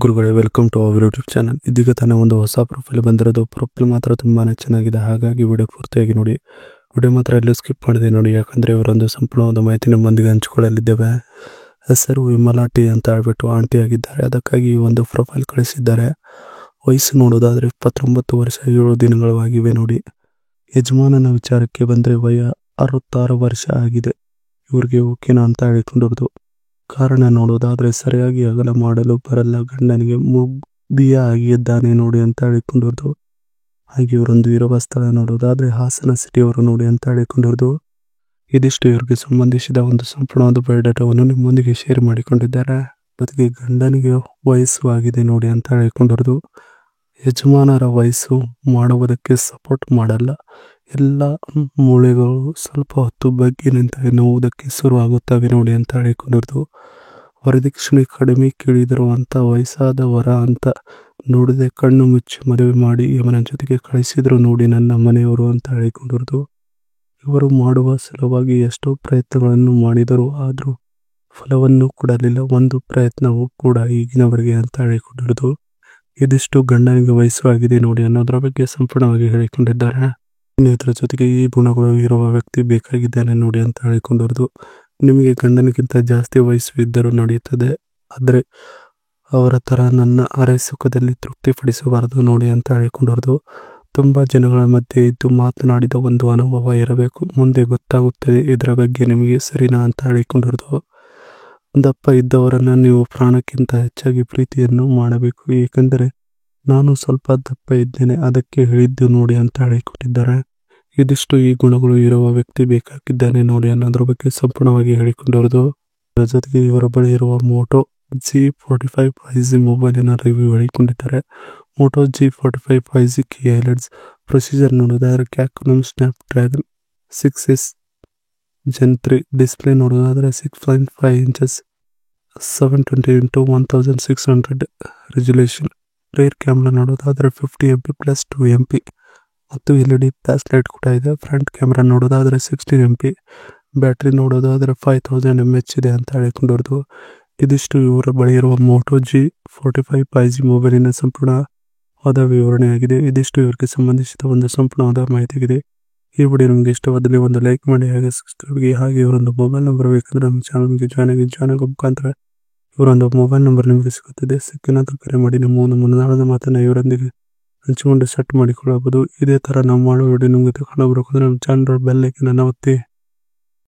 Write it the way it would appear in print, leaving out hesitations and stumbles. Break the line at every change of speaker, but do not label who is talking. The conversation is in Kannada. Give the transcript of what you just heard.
ಗುರುಗಳೇ, welcome to our YouTube channel. ಇದೀಗ ತಾನೇ ಒಂದು ಹೊಸ ಪ್ರೊಫೈಲ್ ಬಂದಿರೋದು. ಪ್ರೊಫೈಲ್ ಮಾತ್ರ ತುಂಬಾನೇ ಚೆನ್ನಾಗಿದೆ, ಹಾಗಾಗಿ ವಿಡಿಯೋ ಪೂರ್ತಿಯಾಗಿ ನೋಡಿ. ವಿಡಿಯೋ ಮಾತ್ರ ಎಲ್ಲೂ ಸ್ಕಿಪ್ ಮಾಡಿದೆ ನೋಡಿ, ಯಾಕಂದ್ರೆ ಇವರೊಂದು ಸಂಪೂರ್ಣವಾದ ಮಾಹಿತಿ ನಮ್ಮೊಂದಿಗೆ ಹಂಚಿಕೊಳ್ಳಲಿದ್ದೇವೆ. ಹೆಸರು ವಿಮಲಾ ಟಿ ಅಂತ ಹೇಳ್ಬಿಟ್ಟು ಆಂಟಿ ಆಗಿದ್ದಾರೆ, ಅದಕ್ಕಾಗಿ ಈ ಒಂದು ಪ್ರೊಫೈಲ್ ಕಳಿಸಿದ್ದಾರೆ. ವಯಸ್ಸು ನೋಡೋದಾದ್ರೆ 29 ವರ್ಷ 7 ದಿನಗಳಾಗಿವೆ ನೋಡಿ. ಯಜಮಾನನ ವಿಚಾರಕ್ಕೆ ಬಂದ್ರೆ ವಯ 66 ವರ್ಷ ಆಗಿದೆ. ಇವ್ರಿಗೆ ಓಕೆನಾ ಅಂತ ಹೇಳಿಕೊಂಡಿರೋದು. ಕಾರಣ ನೋಡೋದಾದ್ರೆ ಸರಿಯಾಗಿ ಅಗಲ ಮಾಡಲು ಬರಲ್ಲ, ಗಂಡನಿಗೆ ಮುಗ್ದಿಯ ಆಗಿದ್ದಾನೆ ನೋಡಿ ಅಂತ ಹೇಳಿಕೊಂಡಿರೋದು. ಹಾಗೆ ಇವರೊಂದು ಇರುವ ಸ್ಥಳ ನೋಡೋದಾದ್ರೆ ಹಾಸನ ಸಿಟಿಯವರು ನೋಡಿ ಅಂತ ಹೇಳಿಕೊಂಡಿರೋದು. ಇದಿಷ್ಟು ಇವರಿಗೆ ಸಂಬಂಧಿಸಿದ ಒಂದು ಸಂಪೂರ್ಣವಾದ ಬಯೋಡಾಟಾವನ್ನು ನಿಮ್ಮೊಂದಿಗೆ ಶೇರ್ ಮಾಡಿಕೊಂಡಿದ್ದಾರೆ. ಜೊತೆಗೆ ಗಂಡನಿಗೆ ವಯಸ್ಸು ಆಗಿದೆ ನೋಡಿ ಅಂತ ಹೇಳಿಕೊಂಡಿರೋದು. ಯಜಮಾನರ ವಯಸ್ಸು ಮಾಡುವುದಕ್ಕೆ ಸಪೋರ್ಟ್ ಮಾಡಲ್ಲ, ಎಲ್ಲ ಮೂಳೆಗಳು ಸ್ವಲ್ಪ ಹೊತ್ತು ಬಗ್ಗೆ ನಿಂತ ನೋವುದಕ್ಕೆ ಶುರುವಾಗುತ್ತವೆ ನೋಡಿ ಅಂತ ಹೇಳಿಕೊಂಡಿರೋದು. ವರದಕ್ಷಿಣೆ ಕಡಿಮೆ ಕೇಳಿದಿರುವಂತ ವಯಸ್ಸಾದವರ ಅಂತ ನೋಡದೆ ಕಣ್ಣು ಮುಚ್ಚಿ ಮದುವೆ ಮಾಡಿ ಇವನ ಜೊತೆಗೆ ಕಳಿಸಿದ್ರು ನೋಡಿ ನನ್ನ ಮನೆಯವರು ಅಂತ ಹೇಳಿಕೊಂಡಿರೋದು. ಇವರು ಮಾಡುವ ಸಲುವಾಗಿ ಎಷ್ಟೋ ಪ್ರಯತ್ನಗಳನ್ನು ಮಾಡಿದರು, ಆದರೂ ಫಲವನ್ನು ಕೊಡಲಿಲ್ಲ, ಒಂದು ಪ್ರಯತ್ನವೂ ಕೂಡ ಈಗಿನವರೆಗೆ ಅಂತ ಹೇಳಿಕೊಂಡಿರೋದು. ಇದಿಷ್ಟು ಗಂಡನಿಗೆ ವಯಸ್ಸು ಆಗಿದೆ ನೋಡಿ ಅನ್ನೋದರ ಬಗ್ಗೆ ಸಂಪೂರ್ಣವಾಗಿ ಹೇಳಿಕೊಂಡಿದ್ದಾರೆ. ಇದರ ಜೊತೆಗೆ ಈ ಗುಣಗಳು ಇರುವ ವ್ಯಕ್ತಿ ಬೇಕಾಗಿದ್ದಾನೆ ನೋಡಿ ಅಂತ ಹೇಳಿಕೊಂಡಿರೋದು. ನಿಮಗೆ ಗಂಡನಿಗಿಂತ ಜಾಸ್ತಿ ವಯಸ್ಸು ಇದ್ದರೂ ನಡೆಯುತ್ತದೆ, ಆದರೆ ಅವರ ತರ ನನ್ನ ಅರೆ ಸುಖದಲ್ಲಿ ತೃಪ್ತಿಪಡಿಸಬಾರದು ನೋಡಿ ಅಂತ ಹೇಳಿಕೊಂಡಿರೋದು. ತುಂಬಾ ಜನಗಳ ಮಧ್ಯೆ ಇದ್ದು ಮಾತನಾಡಿದ ಒಂದು ಅನುಭವ ಇರಬೇಕು, ಮುಂದೆ ಗೊತ್ತಾಗುತ್ತದೆ ಇದರ ಬಗ್ಗೆ ನಿಮಗೆ, ಸರಿನಾ ಅಂತ ಹೇಳಿಕೊಂಡಿರೋದು. ದಪ್ಪ ಇದ್ದವರನ್ನ ನೀವು ಪ್ರಾಣಕ್ಕಿಂತ ಹೆಚ್ಚಾಗಿ ಪ್ರೀತಿಯನ್ನು ಮಾಡಬೇಕು, ಏಕೆಂದರೆ ನಾನು ಸ್ವಲ್ಪ ದಪ್ಪ ಇದ್ದೇನೆ, ಅದಕ್ಕೆ ಹೇಳಿದ್ದು ನೋಡಿ ಅಂತ ಹೇಳಿಕೊಂಡಿದ್ದಾರೆ. ಇದಿಷ್ಟು ಈ ಗುಣಗಳು ಇರುವ ವ್ಯಕ್ತಿ ಬೇಕಾಗಿದ್ದಾನೆ ನೋಡಿ ಅನ್ನೋದ್ರ ಬಗ್ಗೆ ಸಂಪೂರ್ಣವಾಗಿ ಹೇಳಿಕೊಂಡಿರೋದು. ಅದರ ಜೊತೆಗೆ ಇವರ ಬಳಿ ಇರುವ ಮೋಟೋ G45 5G ಮೊಬೈಲಿನ ರಿವ್ಯೂ ಹೇಳಿಕೊಂಡಿದ್ದಾರೆ. Moto G45 5G key highlights procedure ನೋಡೋದಾದ್ರೆ ಕ್ಯಾಲ್ಕಮ್ ಸ್ನ್ಯಾಪ್ಡ್ರ್ಯಾಗನ್ 6S Gen 3. ಡಿಸ್ಪ್ಲೇ ನೋಡೋದಾದ್ರೆ 6.5 inches 720x1600 resolution. Rare camera ನೋಡೋದಾದ್ರೆ 50 MP ಪ್ಲಸ್ 2 MP ಮತ್ತು LED ಫ್ಲಾಶ್ ಲೈಟ್ ಕೂಡ ಇದೆ. ಫ್ರಂಟ್ ಕ್ಯಾಮ್ರಾ ನೋಡೋದಾದ್ರೆ 16 MP. ಬ್ಯಾಟ್ರಿ ನೋಡೋದಾದ್ರೆ 5000 mAh ಇದೆ ಅಂತ ಹೇಳಿಕೊಂಡಿರೋದು. ಇದಿಷ್ಟು ಇವರ ಬಳಿ ಇರುವ ಮೋಟೋ G45 5G ಮೊಬೈಲಿನ ಸಂಪೂರ್ಣವಾದ ವಿವರಣೆಯಾಗಿದೆ. ಇದಿಷ್ಟು ಇವರಿಗೆ ಸಂಬಂಧಿಸಿದ ಒಂದು ಸಂಪೂರ್ಣವಾದ ಮಾಹಿತಿಯಾಗಿದೆ. ಈ ವಿಡಿಯೋ ನಿಮಗೆ ಇಷ್ಟವಾದಲ್ಲಿ ಒಂದು ಲೈಕ್ ಮಾಡಿ, ಹಾಗೆ ಸಬ್ಸ್ಕ್ರೈಬ್ ಆಗಿ. ಹಾಗೆ ಇವರೊಂದು ಮೊಬೈಲ್ ನಂಬರ್ ಬೇಕಂದ್ರೆ ನಮ್ಮ ಚಾನಲ್ಗೆ ಜಾಯ್ನ್ ಆಗೋ ಮುಖಾಂತರ ಇವರೊಂದು ಮೊಬೈಲ್ ನಂಬರ್ ನಿಮಗೆ ಸಿಗುತ್ತದೆ. ಸಿಕ್ಕಿನಾದ್ರೂ ಕರೆ ಮಾಡಿ ನಿಮ್ಮ ಒಂದು ಮುನ್ನಾಳದ ಮಾತನ್ನ ಇವರೊಂದಿಗೆ ಹಂಚಿಕೊಂಡು ಸೆಟ್ ಮಾಡಿಕೊಳ್ಳಬಹುದು. ಇದೇ ತರ ನಾವು ಮಾಡೋ ವಿಡಿಯೋ ನಿಮಗೆ ಕಾಣಬರಬೇಕು ಅಂದ್ರೆ ನಮ್ಮ ಚಾನಲ್ ಬೆಲ್ ಐಕನ್ ಅನ್ನು ಒತ್ತಿ.